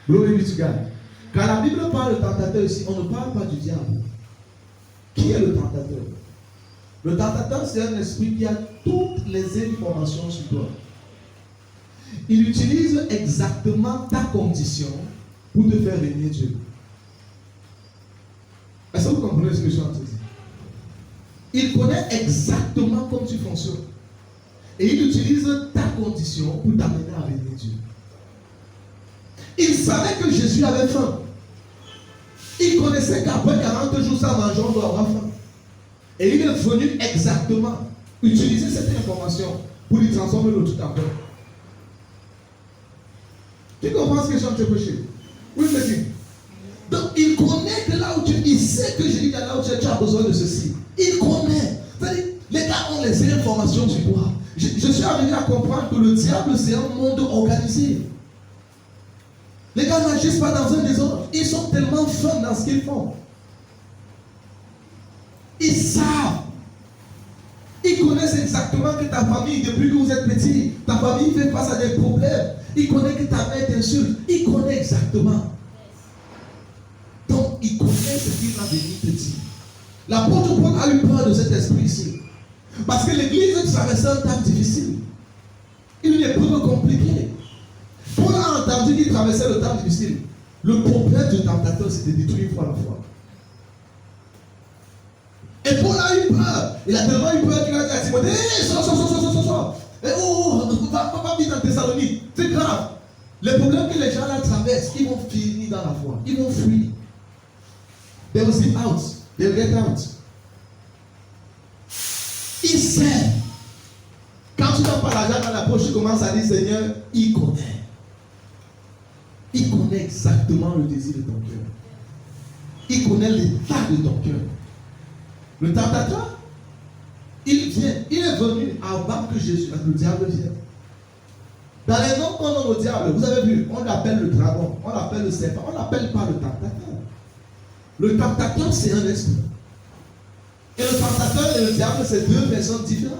Glory be to God. Quand la Bible parle de tentateur ici, on ne parle pas du diable. Qui est le tentateur? Le tentateur, c'est un esprit qui a toutes les informations sur toi. Il utilise exactement ta condition pour te faire régner Dieu. Est-ce que vous comprenez ce que je suis en train de dire? Il connaît exactement comment tu fonctionnes. Et il utilise ta condition pour t'amener à régner Dieu. Il savait que Jésus avait faim. Il connaissait qu'après 40 jours sans manger, on doit avoir faim. Et il est venu exactement utiliser cette information pour lui transformer le tout en pain. Tu comprends ce que je suis en train de prêcher? Oui, monsieur. Donc, il connaît que là où il sait que Jésus est là où tu as besoin de ceci. Il connaît. C'est-à-dire, les gars ont les informations sur toi. Je suis arrivé à comprendre que le diable, c'est un monde organisé. Les gars n'agissent pas dans un désordre. Ils sont tellement fins dans ce qu'ils font. Ils savent. Ils connaissent exactement que ta famille, depuis que vous êtes petit, ta famille fait face à des problèmes. Ils connaissent que ta mère t'insulte. Ils connaissent exactement. Donc, ils connaissent ce qu'il va venir te dire. L'apôtre Paul a eu peur de cet esprit ici. Parce que l'église traversait un temps difficile. Une épreuve compliquée. Paul a entendu qu'il traversait le temps difficile. Le problème du tentateur, c'est de détruire une fois la foi. Et Paul a eu peur. Il a tellement eu peur qu'il a dit à Timothée, hé, sors. Et va vite en Thessalonique. C'est grave. Les problèmes que les gens là traversent, ils vont finir dans la foi. Ils vont fuir. They will slip out. They will get out. Il sait. Quand tu n'as pas l'argent dans la poche, tu commences à dire, Seigneur, il connaît. Il connaît exactement le désir de ton cœur. Il connaît l'état de ton cœur. Le tentateur, il vient. Il est venu avant que Jésus, le diable vienne. Dans les noms qu'on donne au diable, vous avez vu, on l'appelle le dragon, on l'appelle le serpent, on l'appelle pas le tentateur. Le tentateur, c'est un esprit. Et le tentateur et le diable, c'est deux personnes différentes.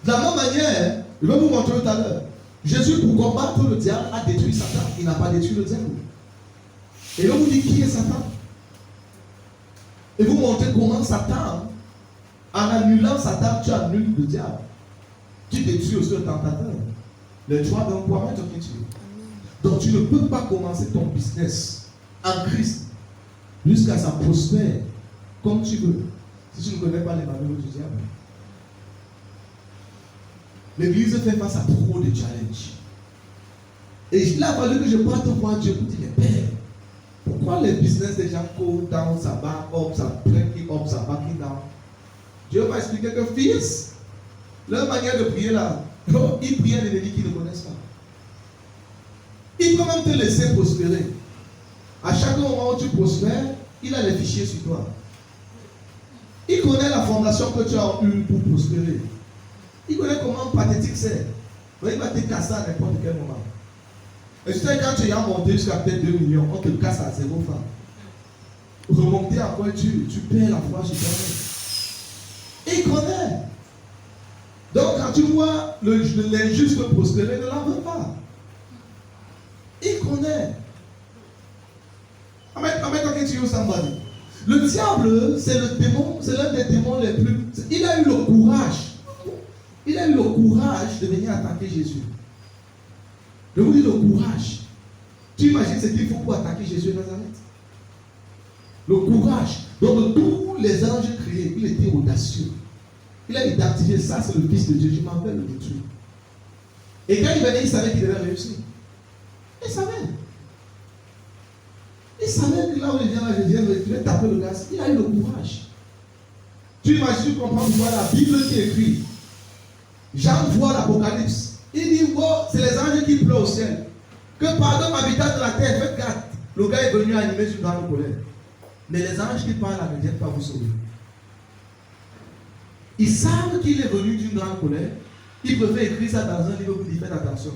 De la même manière, je vais vous montrer tout à l'heure. Jésus, pour combattre le diable, a détruit Satan. Il n'a pas détruit le diable. Et là, vous dites qui est Satan? Et vous montrez comment Satan, en annulant Satan, tu annules le diable. Tu détruis aussi le tentateur. Les trois d'un poids, donc tu ne peux pas commencer ton business en Christ jusqu'à sa prospère comme tu veux, si tu ne connais pas les valeurs du diable. L'église fait face à trop de challenges. Et il a fallu que je parte voir Dieu pour dire, mais Père, pourquoi les business des gens courent down, ça va up, ça break up, ça back down? Dieu va expliquer que fils, leur manière de prier là, ils prient à l'ennemi qu'ils ne connaissent pas. Il peut même te laisser prospérer. À chaque moment où tu prospères, il a les fichiers sur toi. Il connaît la fondation que tu as eue pour prospérer. Il connaît comment pathétique c'est. Donc il va te casser à n'importe quel moment. Et tu sais, quand tu as monté jusqu'à peut-être 2 millions, on te casse à 0 francs. Remonter encore, tu perds la foi sur toi-même. Il connaît. Donc quand tu vois l'injuste prospérer, ne l'en veux pas. Il connaît. I'm talking to you somebody. Le diable, c'est le démon, c'est l'un des démons les plus. Il a eu le courage. Il a eu le courage de venir attaquer Jésus. Je vous dis le courage. Tu imagines ce qu'il faut pour attaquer Jésus de Nazareth? Le courage. Donc de tous les anges créés, il était audacieux. Il a identifié ça, c'est le Fils de Dieu. Je m'en vais le détruire. Et quand il venait, il savait qu'il devait réussir. Il savait. Il savait que là où il vient taper le gaz. Il a eu le courage. Tu imagines, tu comprends pourquoi la Bible qui écrit. Jean voit l'Apocalypse. Il dit, oh, c'est les anges qui pleurent au ciel. Que pardon, habitant de la terre, faites garde. Le gars est venu animer sur une grande colère. Mais les anges qui parlent ne viennent pas vous sauver. Ils savent qu'il est venu d'une grande colère. Ils peuvent écrire ça dans un livre pour dire faites attention.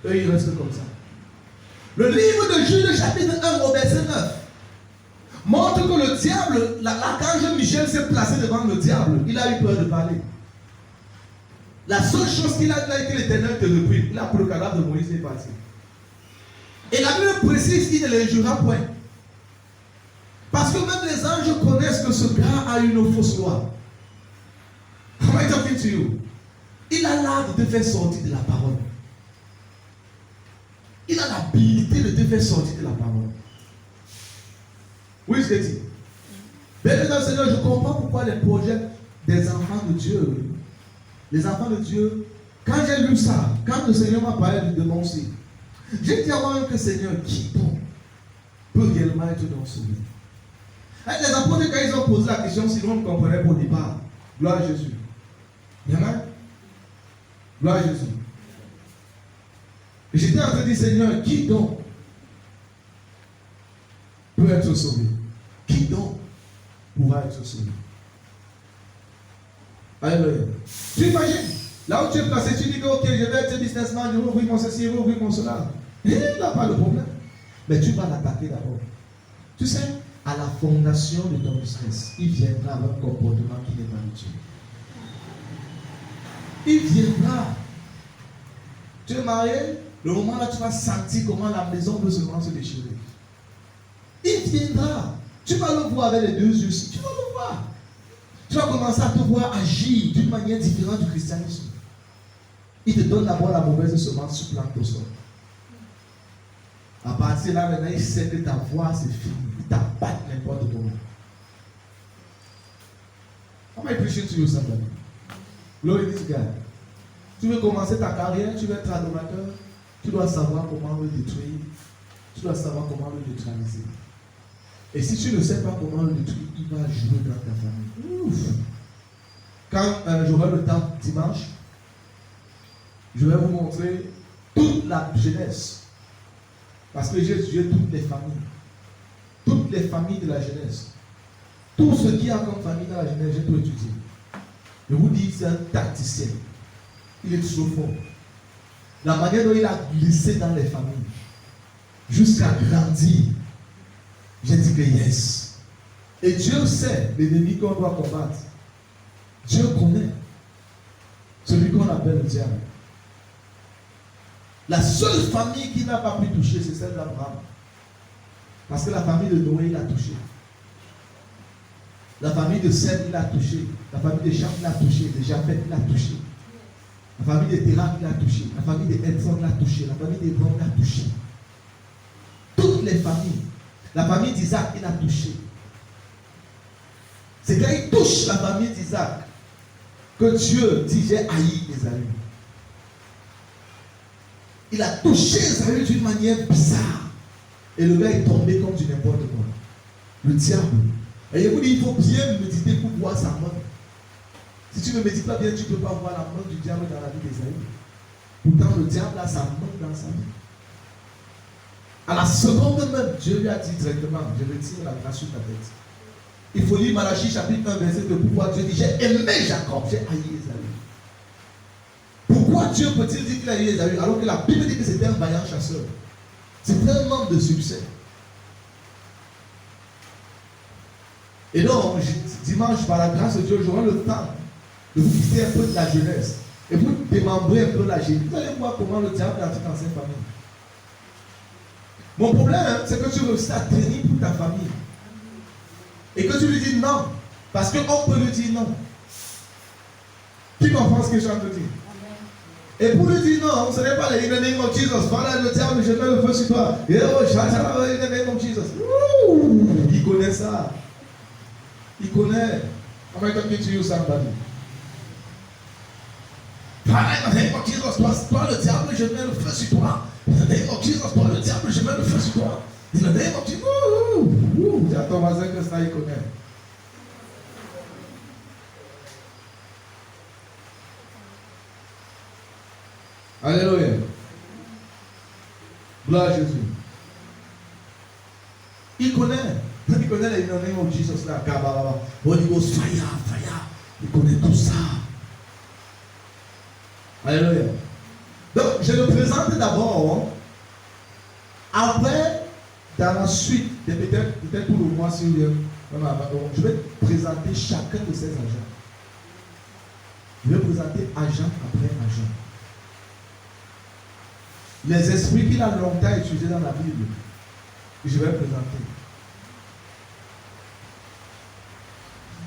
Eux, ils restent comme ça. Le livre de Jude, chapitre 1, au verset 9, montre que le diable, l'archange Michel s'est placé devant le diable. Il a eu peur de parler. La seule chose qu'il a dit, que l'Éternel te reprime. Il a pris le cadavre de Moïse et est parti. Et la Bible précise qu'il ne les jugera point. Parce que même les anges connaissent que ce gars a une fausse loi. Am I talking to you? Il a l'art de te faire sortir de la parole. Il a l'habilité de te faire sortir de la parole. Oui, je t'ai dit. Bien évidemment, Seigneur, je comprends pourquoi les projets des enfants de Dieu, les enfants de Dieu, quand j'ai lu ça, quand le Seigneur m'a parlé de mon signe, j'ai dit à moi que Seigneur, qui donc peut réellement être dans ce monde? Les apôtres, quand ils ont posé la question, sinon on ne comprenait pas au départ. Gloire à Jésus. Amen. Gloire à Jésus. Et j'étais en train de dire, Seigneur, qui donc peut être sauvé? Qui donc pourra être sauvé? Alléluia. Tu imagines, là où tu es placé, tu dis que ok, je vais être businessman, je vais ouvrir mon ceci, je vais ouvrir mon cela. Il n'a pas de problème. Mais tu vas l'attaquer d'abord. Tu sais, à la fondation de ton business, il viendra avec un comportement qui n'est pas de Dieu. Il viendra. Tu es marié, le moment là tu vas sentir comment la maison peut seulement se déchirer. Il viendra. Tu vas le voir avec les deux yeux. Tu vas le voir. Tu vas commencer à te voir agir d'une manière différente du christianisme. Il te donne d'abord la mauvaise semence sur plante au sol. À partir de là, maintenant, il sait que ta voix, c'est fini. Il t'abatte n'importe comment. How am I preaching to you, somebody? Glory to God. Tu veux commencer ta carrière, tu veux être adorateur, tu dois savoir comment le détruire. Tu dois savoir comment le neutraliser. Et si tu ne sais pas comment le détruire, il va jouer dans ta famille. Ouf. Quand j'aurai le temps dimanche, je vais vous montrer toute la jeunesse. Parce que j'ai étudié toutes les familles. Toutes les familles de la jeunesse. Tout ce qu'il y a comme famille dans la jeunesse, j'ai tout étudié. Je vous dis, c'est un tacticien. Il est trop fort. La manière dont il a glissé dans les familles, jusqu'à grandir, j'ai dit que yes. Et Dieu sait l'ennemi qu'on doit combattre. Dieu connaît celui qu'on appelle le diable. La seule famille qui n'a pas pu toucher, c'est celle d'Abraham. Parce que la famille de Noé, il a touché. La famille de Seth, il a touché. La famille de Cham, il a touché. De Japheth, il a touché. La famille de Téram, il a touché. La famille de Edson, il a touché. La famille d'Hébron, il a touché. Toutes les familles. La famille d'Isaac, il a touché. C'est quand il touche la famille d'Isaac que Dieu dit, j'ai haï Ésaü. Il a touché Ésaü d'une manière bizarre. Et le gars est tombé comme du n'importe quoi. Le diable. Et je vous dis, il faut bien méditer pour voir sa main. Si tu ne médites pas bien, tu ne peux pas voir la main du diable dans la vie d'Ésaü. Pourtant, le diable a sa main dans sa vie. À la seconde même, Dieu lui a dit directement, je retire la grâce sur ta tête. Il faut lire Malachie chapitre 1, verset 2. Pourquoi Dieu dit, j'ai aimé Jacob, j'ai haï Ésaü. Pourquoi Dieu peut-il dire qu'il a haï Ésaü alors que la Bible dit que c'était un vaillant chasseur? C'était un homme de succès. Et donc, dimanche, par la grâce de Dieu, j'aurai le temps de vous quitter un peu de la jeunesse et vous démembrer un peu la génie. Vous allez voir comment le diable entre dans cette famille. Mon problème, c'est que tu réussis à tenir pour ta famille. Et que tu lui dis non. Parce qu'on peut lui dire non. Qui comprend ce que je suis en train de dire? Et pour lui dire non, ce n'est pas le in the name of Jesus. Voilà le diable, je mets le feu sur toi. Et oh, in the name of Jesus. Il connaît ça. Il connaît. Am I talking to you, somebody? Voilà, in the name of Jesus. Toi, le diable, je mets le feu sur toi. In the name of Jesus. Toi, le diable, je mets le feu sur toi. In the name of Jesus. Dis à ton voisin que ça, il connaît. Alléluia. Gloire à Jésus. Il connaît les noms de Jésus là. Holy Ghost, fire, fire. Il connaît tout ça. Alléluia. Donc, je le présente d'abord. Après, dans la suite, peut-être pour le mois, si vous voulez, je vais présenter chacun de ces agents. Je vais présenter agent après agent. les esprits qu'il a longtemps utilisés dans la Bible. Je vais présenter.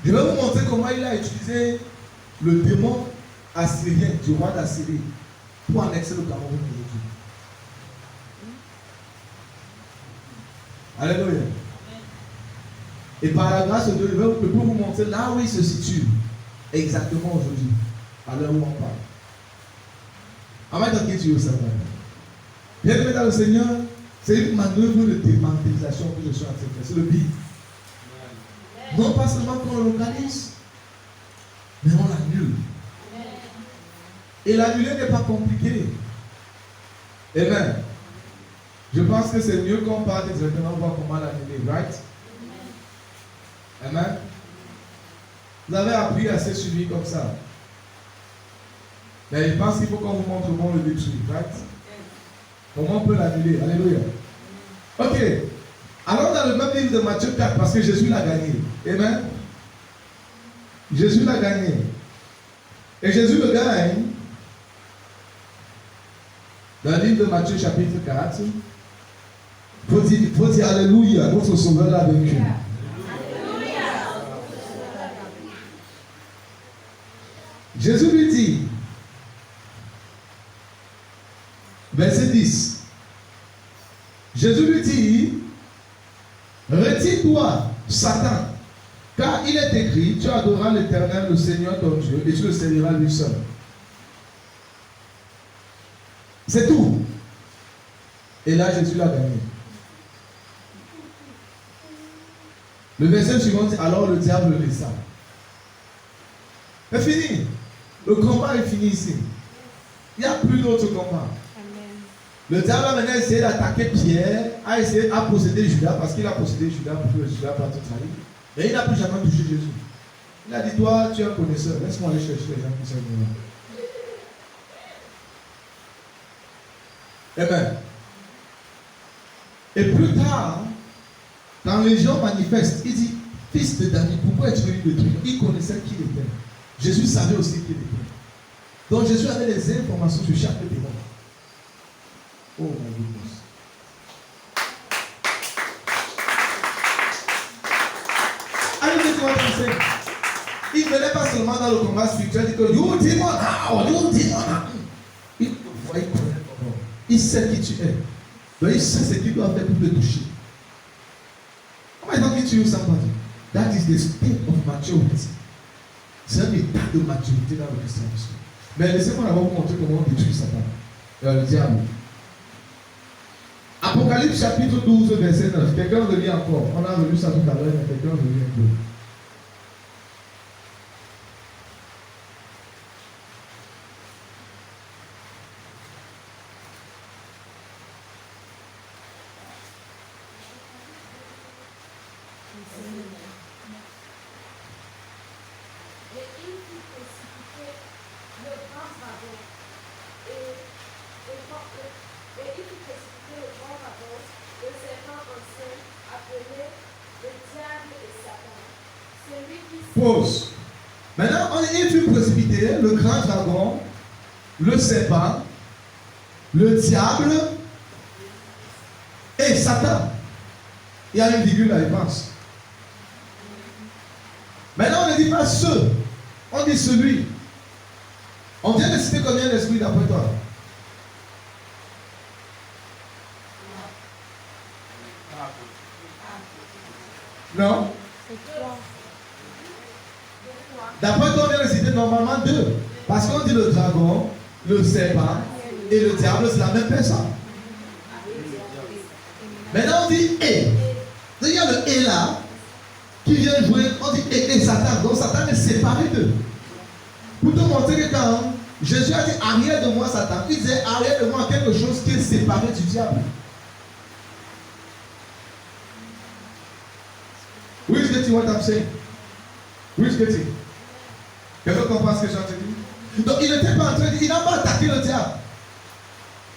Je vais vous montrer comment il a utilisé le démon assyrien, du roi d'Assyrie, pour annexer le Cameroun aujourd'hui. Alléluia. Et par la grâce de Dieu, je peux vous montrer là où il se situe exactement aujourd'hui, à l'heure où on parle. Avant de quitter au Seigneur. Bien-aimé dans le Seigneur, c'est une manœuvre de démantélisation que je suis en train de faire. C'est le but. Non pas seulement qu'on le localise, mais on l'annule. Et l'annuler n'est pas compliqué. Amen. Je pense que c'est mieux qu'on parte directement voir comment l'annuler, right? Amen. Vous avez appris assez sur lui comme ça. Mais je pense qu'il faut qu'on vous montre comment le détruire, right? Comment on peut l'annuler. Alléluia. Ok. Allons dans le même livre de Matthieu 4 parce que Jésus l'a gagné. Amen. Jésus l'a gagné. Et Jésus le gagne dans le livre de Matthieu chapitre 4. Il faut dire Alléluia, notre Sauveur l'a vaincu. Jésus lui dit, verset 10, Jésus lui dit, retire-toi, Satan, car il est écrit, tu adoreras l'Éternel, le Seigneur ton Dieu, et tu le serviras lui seul. C'est tout. Et là, Jésus l'a gagné. Le verset suivant dit, alors le diable le laissa. C'est fini. Le combat est fini ici. Il n'y a plus d'autre combat. Le diable a maintenant essayé d'attaquer Pierre, a essayé de posséder Judas, parce qu'il a possédé Judas pour que Judas parte trahir. Mais il n'a plus jamais touché Jésus. Il a dit, toi, tu es un connaisseur, laisse-moi aller chercher les gens qui sont venus. Amen. Et plus tard, quand les gens manifestent, il dit, fils de David, pourquoi es-tu venu de Dieu? Il connaissait qui il était. Jésus savait aussi qui il était. Donc Jésus avait les informations sur chaque démon. Oh my goodness. Allez, tu vas penser. Il ne venait pas seulement dans le combat spirituel, il dit que you demon now, you demon. Il connaît ton nom. Il sait qui tu es. Donc il sait ce qu'il doit faire pour te toucher. How am I talking to you, somebody? That is the state of maturity. C'est un état de maturité dans le christianisme. Mais laissez-moi d'abord vous montrer comment on détruit Satan. Le diable. Apocalypse chapitre 12, verset 9. Quelqu'un le lit encore. On a relu ça tout à l'heure, mais quelqu'un le lit un peu. Pause. Maintenant, il fut précipité le grand dragon, le serpent, le diable et Satan. Il y a une virgule là, il pense. Maintenant, on ne dit pas ce, on dit celui. On vient de citer combien d'esprits d'après toi? Non? D'après toi, on vient de citer normalement deux. Parce qu'on dit le dragon, le serpent et le diable, c'est la même personne. Maintenant, on dit et. Il y a le et là qui vient jouer. On dit et Satan. Donc Satan est séparé d'eux. Pour te montrer que quand Jésus a dit arrière de moi, Satan, il disait arrière de moi quelque chose qui est séparé du diable. Who is getting what I'm saying? Who is getting? Quelqu'un comprend ce que j'ai dit? Donc il n'était pas en train de dire, il n'a pas attaqué le diable.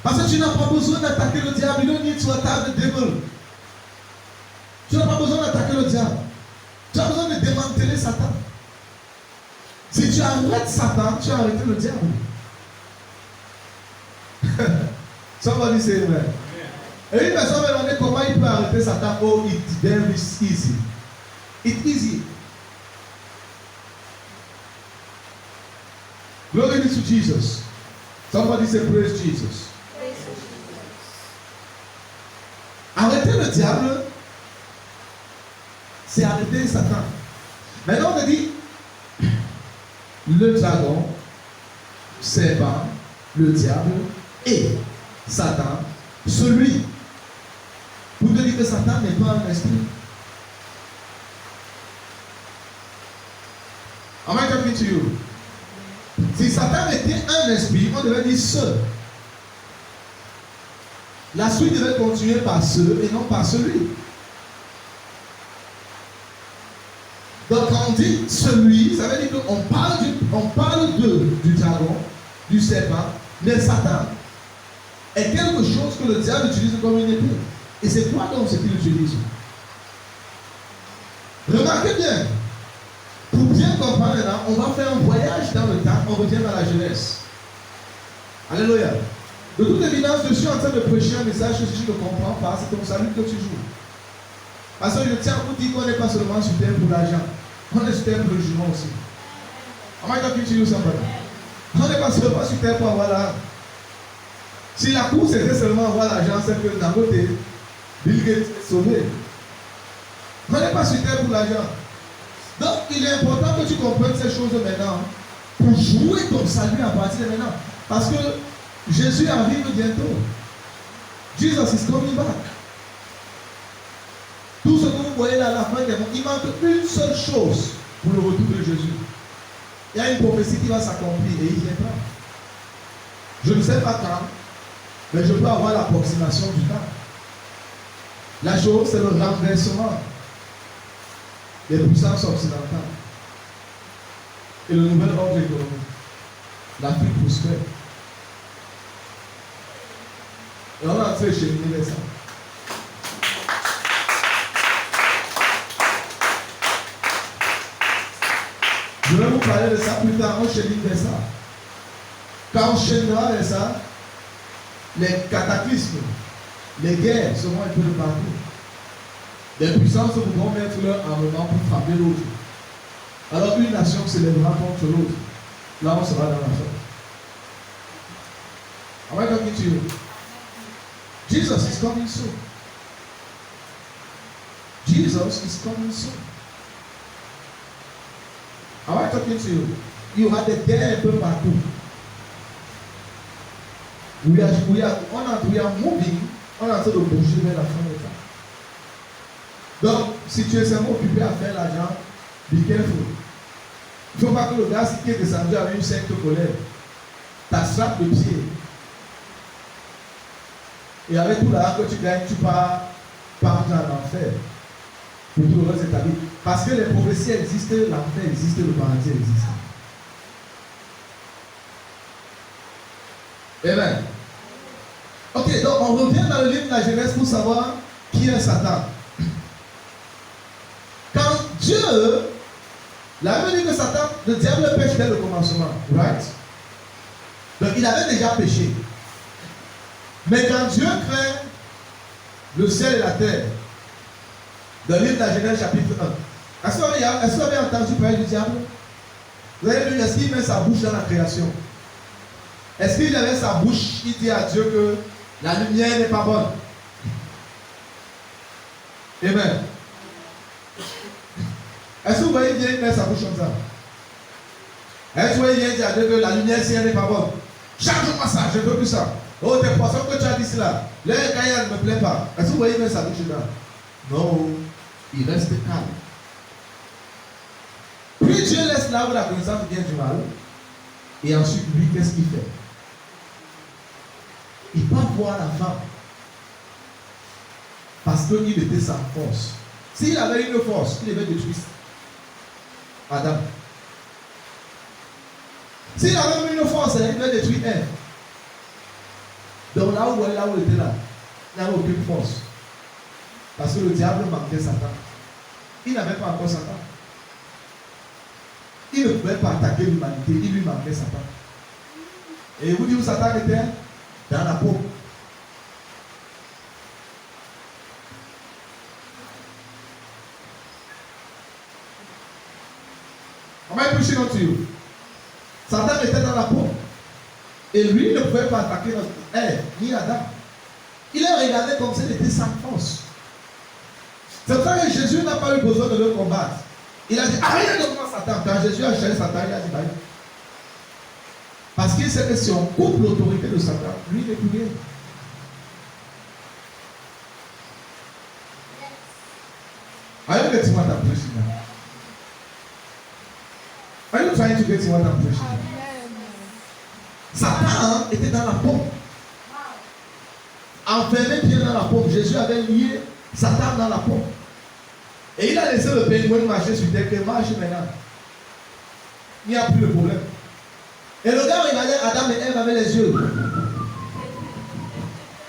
Parce que tu n'as pas besoin d'attaquer le diable. You don't need to attack the devil. Tu n'as pas besoin d'attaquer le diable. Tu as besoin de démanteler Satan. Si tu arrêtes Satan, tu as arrêté le diable. Somebody say amen. Et une personne m'a demandé comment il peut arrêter Satan. Oh, it's very easy. It's easy. Glory be to Jesus. Somebody say praise Jesus. Arrêter le diable, c'est arrêter Satan. Maintenant, on dit le dragon, serpent, le diable et Satan, celui. Pour te dire que Satan n'est pas un esprit. Am I talking to you? Si Satan était un esprit, on devait dire ce. La suite devait continuer par ce et non par celui. Donc quand on dit celui, ça veut dire qu'on parle du dragon, du serpent, mais Satan est quelque chose que le diable utilise comme une épée. Et c'est quoi donc ce qu'il utilise? Remarquez bien. Pour bien comprendre là, on va faire un voyage dans le temps, on revient dans la jeunesse. Alléluia. De toute évidence, je suis en train de prêcher un message que si tu ne comprends pas, c'est ton salut que tu joues. Parce que je tiens à vous dire qu'on n'est pas seulement sur terre pour l'argent, on est sur terre pour le jugement aussi. Am I talking to you somebody? On n'est pas seulement sur terre pour avoir l'argent. Si la course était seulement avoir l'argent, c'est que d'un côté, Bill Gates est sauvé. On n'est pas sur terre pour l'argent. Donc, il est important que tu comprennes ces choses maintenant pour jouer ton salut à partir de maintenant. Parce que Jésus arrive bientôt. Jesus is coming back. Tout ce que vous voyez là à la fin des mots, il manque une seule chose pour le retour de Jésus. Il y a une prophétie qui va s'accomplir et il viendra. Je ne sais pas quand, mais je peux avoir l'approximation du temps. La chose, c'est le renversement des puissances occidentales et le nouvel ordre économique. L'Afrique prospère. Et on est en train de cheminer vers ça. Je vais vous parler de ça plus tard. On chemine vers ça. Quand on chaînera vers ça, les cataclysmes, les guerres seront un peu de partout. Les puissances voudront mettre leur armement pour frapper l'autre. Alors une nation se lèvera contre l'autre. Là, on sera dans la fin. Am I talking to you? Jesus is coming soon. Jesus is coming soon. Am I talking to you? You have the guerre un peu partout. We are moving, on est en train de bouger vers la fin de temps. Donc, si tu es seulement occupé à faire l'argent, be careful. Il ne faut pas que le gars qui est descendu avec une secte colère t'attrape le pied. Et avec tout l'argent que tu gagnes, tu pars en enfer. Pour tout le reste de ta vie. Parce que les prophéties existent, l'enfer existe, le paradis existe. Amen. Ok, donc on revient dans le livre de la Genèse pour savoir qui est Satan. Quand Dieu, la Bible dit que Satan, le diable pêche dès le commencement, right? Donc il avait déjà péché. Mais quand Dieu crée le ciel et la terre, dans le livre de la Genèse chapitre 1, est-ce que vous avez entendu parler du diable? Vous avez vu, est-ce qu'il met sa bouche dans la création? Est-ce qu'il avait sa bouche, il dit à Dieu que la lumière n'est pas bonne? Amen. Est-ce que vous voyez bien, il met sa bouche comme ça? Est-ce que vous voyez bien, il dit à Dieu que la lumière, si elle n'est pas bonne? Change-moi ça, je ne veux plus ça. Oh, tes poissons que tu as dit cela, le caillard ne me plaît pas. Est-ce que vous voyez bien sa bouche là? Non, il reste calme. Puis Dieu laisse là où la connaissance vient du mal. Et ensuite, lui, qu'est-ce qu'il fait? Il va voir la femme. Parce qu'il était sans force. S'il avait une force, il devait détruire Adam. S'il avait une force, il devait détruire Ève. Donc là où il était là, il n'avait aucune force. Parce que le diable manquait Satan. Il n'avait pas encore Satan. Il ne pouvait pas attaquer l'humanité, il lui manquait Satan. Et vous dites où Satan était? Dans la peau. Am I pushing on to you? Satan était dans la peau. Et lui ne pouvait pas attaquer Ève ni Adam. Il a regardé comme s'il était sans force. C'est pour ça que Jésus n'a pas eu besoin de le combattre. Il a dit, arrête de moi Satan. Quand Jésus a cherché Satan, il a dit, bye. Parce qu'il sait que si on coupe l'autorité de Satan, lui n'est plus rien. Are you getting what I'm preaching now? Are you trying to get what I'm preaching now? Satan était dans la paume. Enfermé bien dans la paume. Jésus avait lié Satan dans la paume. Et il a laissé le pingouin marcher sur terre, qu'il marche maintenant. Il n'y a plus de problème. Et le gars regardait Adam et Ève avec les yeux.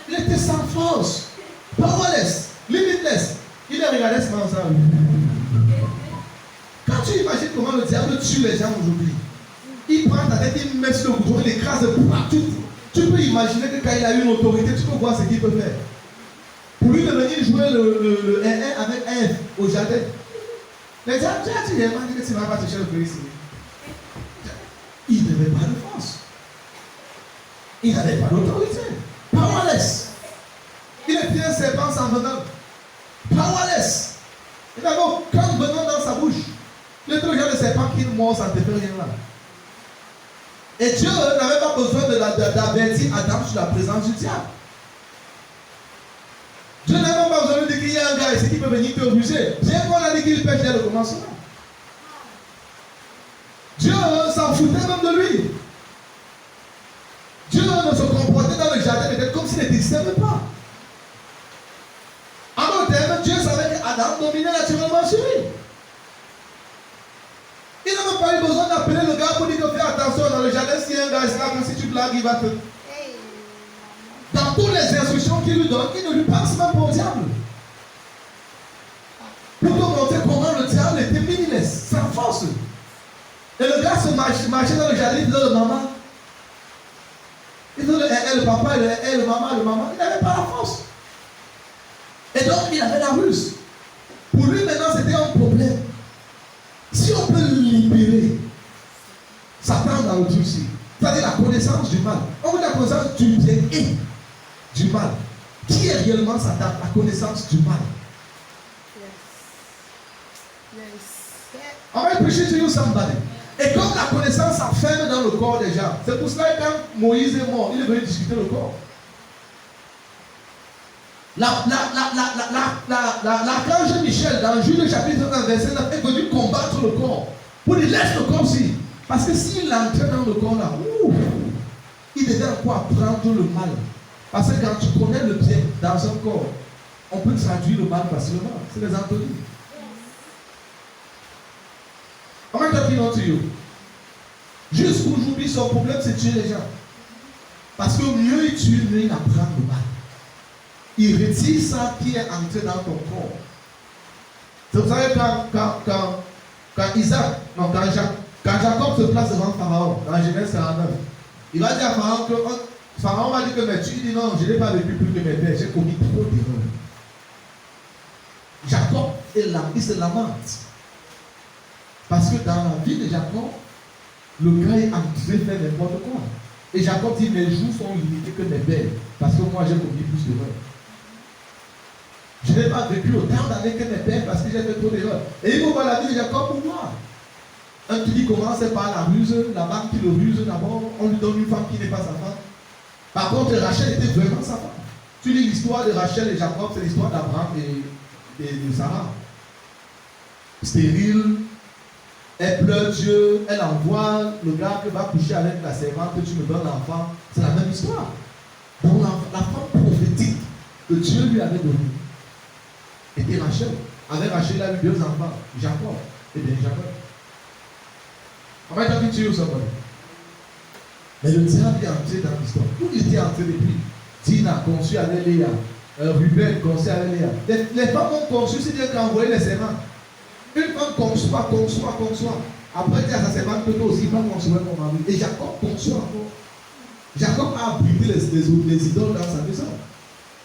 Il était sans force. Powerless. Limitless. Il les regardait seulement ça. Quand tu imagines comment le diable tue les gens aujourd'hui, il prend ta tête, il met sur le bouton, il écrase partout. Tu peux imaginer que quand il a une autorité, tu peux voir ce qu'il peut faire. Pour lui de venir jouer le 1-1 avec Ève au jardin. Les diables, tu as dit, il m'a dit que tu ne vas pas toucher le pays ici. Il n'avait pas de force. Il n'avait pas d'autorité. Powerless. Il était un serpent sans venin. Powerless. Il n'avait aucun venin dans sa bouche. Le truc genre de serpent qui mord, ça ne te fait rien là. Et Dieu n'avait pas besoin d'avertir Adam sur la présence du diable. Dieu n'avait pas besoin de dire qu'il y a un gars ici qui peut venir te ruser. Bien qu'on a dit qu'il pêche dès le commencement. Dieu s'en foutait même de lui. Dieu ne se comportait dans le jardin peut-être comme s'il n'existait même pas. En d'autres termes, Dieu savait qu'Adam dominait naturellement sur lui. Il n'a même pas eu besoin d'appeler le gars pour dire de faire attention dans le jardin. Si un gars est là, si tu blagues, il va te. Dans toutes les instructions qu'il lui donne, il ne lui passe même pas au diable. Pour te montrer comment le diable était meaningless, sans force. Et le gars se marchait dans le jardin, il disait le maman. Il disait le papa, le maman. Il n'avait pas la force. Et donc, il avait la ruse. Pour lui, maintenant, c'était un problème. Si on peut libérer Satan dans le souci, c'est-à-dire la connaissance du mal, on veut la connaissance du bien et du mal. Qui est réellement Satan? La connaissance du mal. On va prêcher to you somebody. Et comme la connaissance s'enferme dans le corps des gens, c'est pour cela que quand Moïse est mort, il est venu discuter le corps. L'archange Michel, dans Jude chapitre 1, verset 9, est venu combattre le corps. Pour dire, laisse le corps aussi. Parce que s'il entrait dans le corps là, il devait encore apprendre le mal. Parce que quand tu connais le bien dans un corps, on peut traduire le mal facilement. C'est les antonymes. Am I talking to you? Jusqu'aujourd'hui, son problème, c'est tuer les gens. Parce que mieux il tue, mieux il apprend le mal. Il retire ça qui est entré dans ton corps. C'est pour ça que quand Jacob se place devant Pharaon, dans Genèse 49, il va dire à Pharaon que Pharaon va dire que mais tu dis non, je n'ai pas vécu plus que mes pères, j'ai commis trop d'erreurs. Jacob est là, il se lamente. Parce que dans la vie de Jacob, le gars est entré faire n'importe quoi. Et Jacob dit, mes jours sont limités que mes pères, parce que moi j'ai commis plus d'erreurs. Je n'ai pas vécu autant d'années que mes pères parce que j'ai fait trop d'erreurs. Et il faut voir la vie de Jacob pour moi. Un qui commence par la ruse, la femme qui le ruse d'abord, on lui donne une femme qui n'est pas sa femme. Par contre, Rachel était vraiment sa femme. Tu lis l'histoire de Rachel et Jacob, c'est l'histoire d'Abraham et de Sarah. Stérile, elle pleure Dieu, elle envoie le gars qui va coucher avec la servante, que tu me donnes l'enfant. C'est la même histoire. Donc la femme prophétique que Dieu lui avait donnée était Rachel. Avec Rachel, il a eu 2 enfants, Jacob et Benjamin. Am I talking to you somebody? Mais le diable est entré dans l'histoire. Où il était entré depuis? Dina conçu avec Léa, Ruben conçu avec Léa. Les femmes ont conçu, c'est-à-dire qu'envoyer les servants. Une femme conçoit. Après, il y a sa servante que toi aussi, femme conçoit ton mari. Et Jacob conçoit encore. Jacob a abrité les idoles dans sa maison.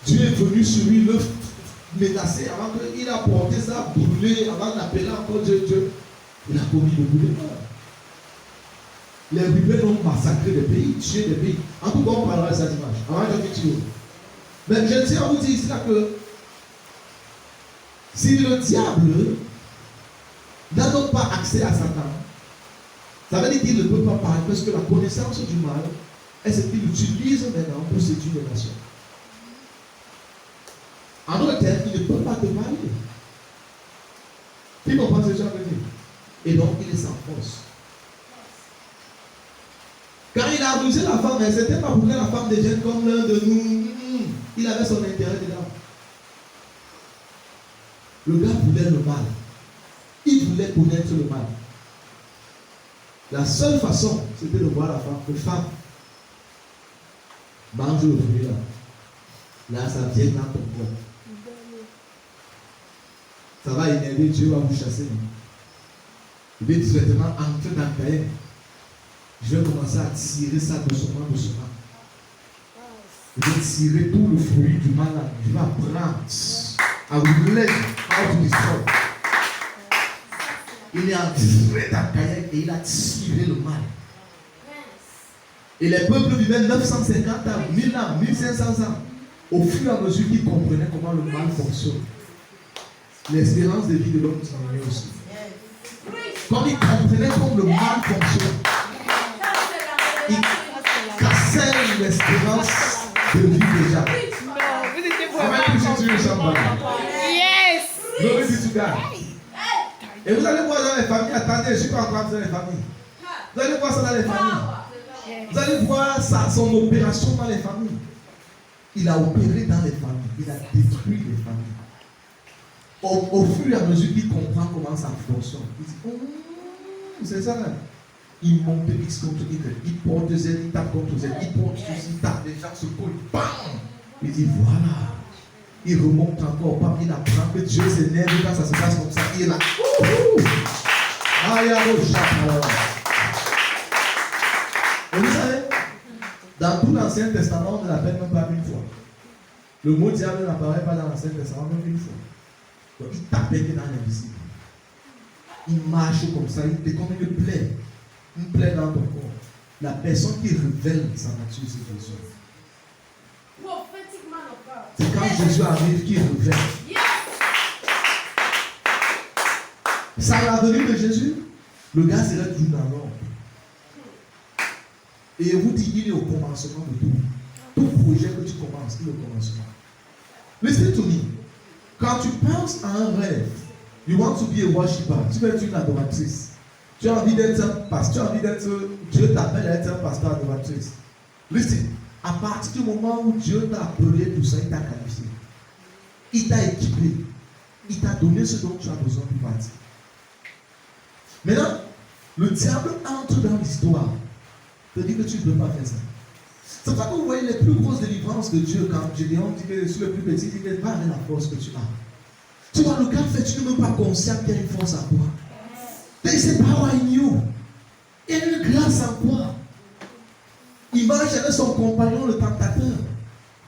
Dieu est venu sur lui, le menacer avant qu'il a porté ça, brûlé, avant d'appeler encore Dieu. Il a commis beaucoup de morts. Les rebelles ont massacré des pays, tué des pays. En tout cas, on parlera de cette image. Avant de finir. Mais je tiens à vous dire ici là que si le diable n'a donc pas accès à Satan, ça veut dire qu'il ne peut pas parler parce que la connaissance du mal est ce qu'il utilise maintenant pour séduire les nations. En d'autres termes, il ne peut pas te parler. Qui comprend ce que je veux dire? Et donc, il est sans force. Quand il a abusé la femme, ce n'était pas pour que la femme devienne comme l'un de nous. Il avait son intérêt dedans. Le gars voulait le mal. Il voulait connaître le mal. La seule façon, c'était de voir la femme. Que femme, mange le fruit là. Là, ça vient dans ton corps. Ça va énerver Dieu, va vous chasser. Il va directement entrer dans le cahier. Je vais commencer à tirer ça doucement, doucement. Je vais tirer tout le fruit du mal là. Je vais apprendre à vous lève, à vous destroy. Il est entré dans le cahier et il a tiré le mal. Et les peuples vivaient 950 ans, 1000 ans, 1500 ans. Au fur et à mesure qu'ils comprenaient comment le mal fonctionne. L'espérance de vie de l'homme diminuait aussi. Comme ils comprenaient comment le mal fonctionne, ils cassaient l'espérance de vie déjà. Yes! Glory be to God. Et vous allez voir dans les familles, attendez, je ne suis pas encore dans les familles. Vous allez voir ça dans les familles. Vous allez voir ça, son opération dans les familles. Il a opéré dans les familles. Il a détruit les familles. Au fur et à mesure qu'il comprend comment ça fonctionne, il dit, c'est ça là. Il monte X contre Y, il porte Z, il tape contre Z, il porte ceci, il tape, les gens se collent, bam! Il dit, voilà. Il remonte encore, bam, il apprend que Dieu s'énerve quand ça se passe comme ça. Il est là, et vous savez, dans tout l'Ancien Testament, on ne l'appelle même pas une fois. Le mot diable n'apparaît pas dans l'Ancien Testament même une fois. Donc il tapait dans l'invisible. Il marche comme ça, il est comme une plaie dans ton corps. La personne qui révèle sa nature, c'est Jésus. C'est quand Jésus arrive qu'il révèle. Sans la venue de Jésus, le gars serait toujours dans l'ombre. Et je vous dis, il est au commencement de tout. Tout projet que tu commences, il est au commencement. Listen to me. Quand tu penses à un rêve, you want to be a worshiper, tu veux être une adoratrice. Tu as envie d'être un pasteur, tu as envie d'être, Dieu t'appelle à être un pasteur adoratrice. Listen, à partir du moment où Dieu t'a appelé pour ça, il t'a qualifié. Il t'a équipé. Il t'a donné ce dont tu as besoin pour partir. Maintenant, le diable entre dans l'histoire. Te dit que tu ne peux pas faire ça. C'est pour ça que vous voyez les plus grosses délivrances de Dieu quand Gédéon dit que sur le plus petit, il dit que pas avec la force que tu as. Tu vois, le gars fait, tu n'es même pas conscient qu'il y a une force en toi. There is a power in you. Il y a une grâce en toi. Il marche avec son compagnon, le tentateur.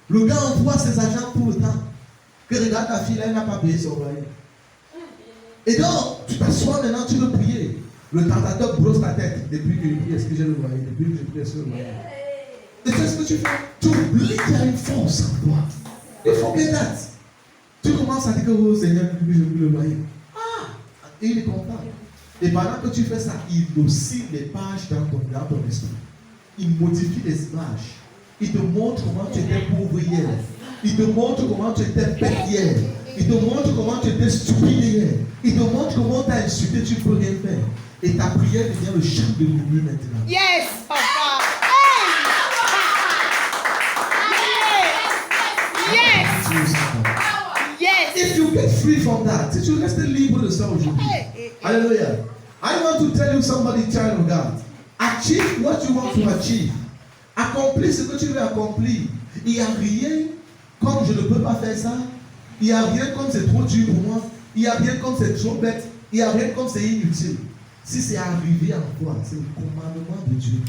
Le gars envoie ses agents tout le temps. Que regarde ta fille, là, elle n'a pas payé son loyer. Et donc, tu t'assois maintenant, tu veux prier. Le tentateur brosse ta tête. Depuis que je prie, est-ce que j'ai le loyer? Depuis que je prie, est-ce que j'ai le loyer? Et c'est ce que tu fais. Tu oublies qu'il y a une force en toi. Il faut que that. Tu commences à dire que, oh Seigneur, depuis que je prie le loyer. Et il est content. Et pendant que tu fais ça, il oscille les pages dans ton esprit. Il modifie les images. Il te montre comment tu étais pauvre hier. Il te montre comment tu étais bête hier. Il te montre comment tu étais stupide hier. Il te montre comment tu as insulté, tu ne peux rien faire. Et ta prière devient le chant de murmure maintenant. Yes, papa. Yes. Yes. If you get free from that, si tu restes libre de ça aujourd'hui. Alléluia. I want to tell you somebody, child of God. Achieve what you want to achieve. Accomplis ce que tu veux accomplir. Il n'y a rien comme je ne peux pas faire ça. Il n'y a rien comme c'est trop dur pour moi. Il n'y a rien comme c'est trop bête. Il n'y a rien comme c'est inutile. Si c'est arrivé en toi, c'est le commandement de Dieu.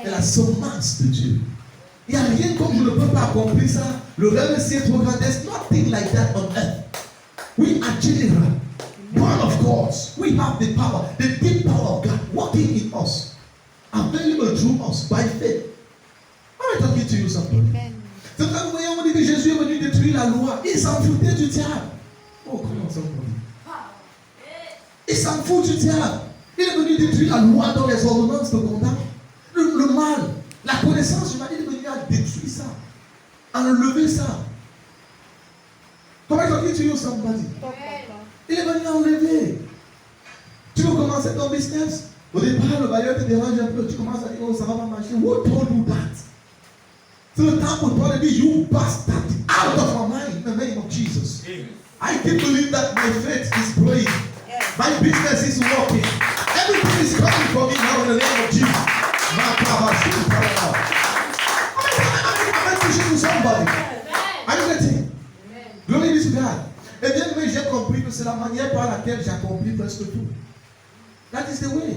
C'est la semence de Dieu. Il n'y a rien comme je ne peux pas accomplir ça. Le rêve est trop grand. There's nothing like that on earth. Oui, Adjira. Born of God, we have the power, the deep power of God working in us, available through us by faith. Am I talking to you, somebody? Amen. C'est quand vous voyez, on dit que Jésus est venu détruire la loi. Il s'en foutait du diable. Oh, comment ça on dit? Il s'en fout du diable. Il est venu détruire la loi dans les ordonnances de condamnation. Le mal, la connaissance humaine, il est venu à détruire ça, à enlever ça. Comment talking to you, somebody? Il est venu à enlever. Tu veux commencer ton business? Au départ, le bailleur te dérange un peu. Tu commences à dire, oh, ça va pas marcher. Who told you that? C'est le temps pour toi de dire, you bastard, out of my mind, in the name of Jesus. I can believe that my faith is praying. My business is working. Everything is coming for me now in the name of Jesus. I'm pushing to somebody. Are you getting? Glory be to God. Eh bien, mais j'ai compris que c'est la manière par laquelle j'accomplis presque tout. That is the way.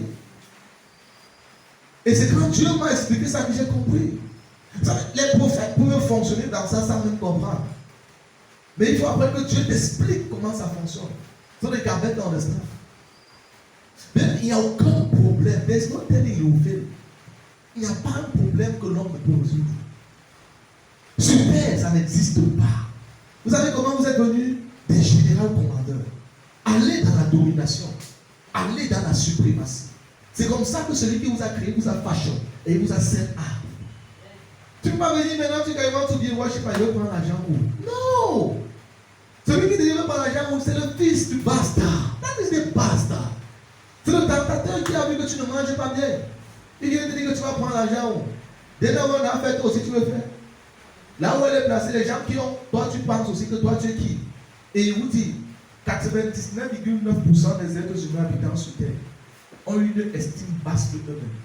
Et c'est quand Dieu m'a expliqué ça que j'ai compris. Les prophètes pouvaient fonctionner dans ça sans même comprendre. Mais il faut après que Dieu t'explique comment ça fonctionne. So they can better understand. Mais il n'y a aucun problème. There's no telling you fail. Il n'y a pas un problème que l'homme ne peut résoudre. Sur terre, ça n'existe pas. Vous savez comment vous êtes venus? Des généraux commandeurs. Allez dans la domination. Allez dans la suprématie. C'est comme ça que celui qui vous a créé vous a fashionné et il vous a servi à. Tu ne peux pas venir maintenant, tu vas want to be worship et il veut prendre l'argent où? Non! Celui qui ne veut pas l'argent où, c'est le fils du bastard. That is the bastard. C'est le tentateur qui a vu que tu ne manges pas bien. Il vient te dire que tu vas prendre l'argent où? Dès lors qu'on a fait aussi, tu veux faire. Là où elle est placée, les gens qui ont, toi tu penses aussi que toi tu es qui? Et il vous dit, 99,9% des êtres humains habitant sur terre ont une estime basse de eux-mêmes.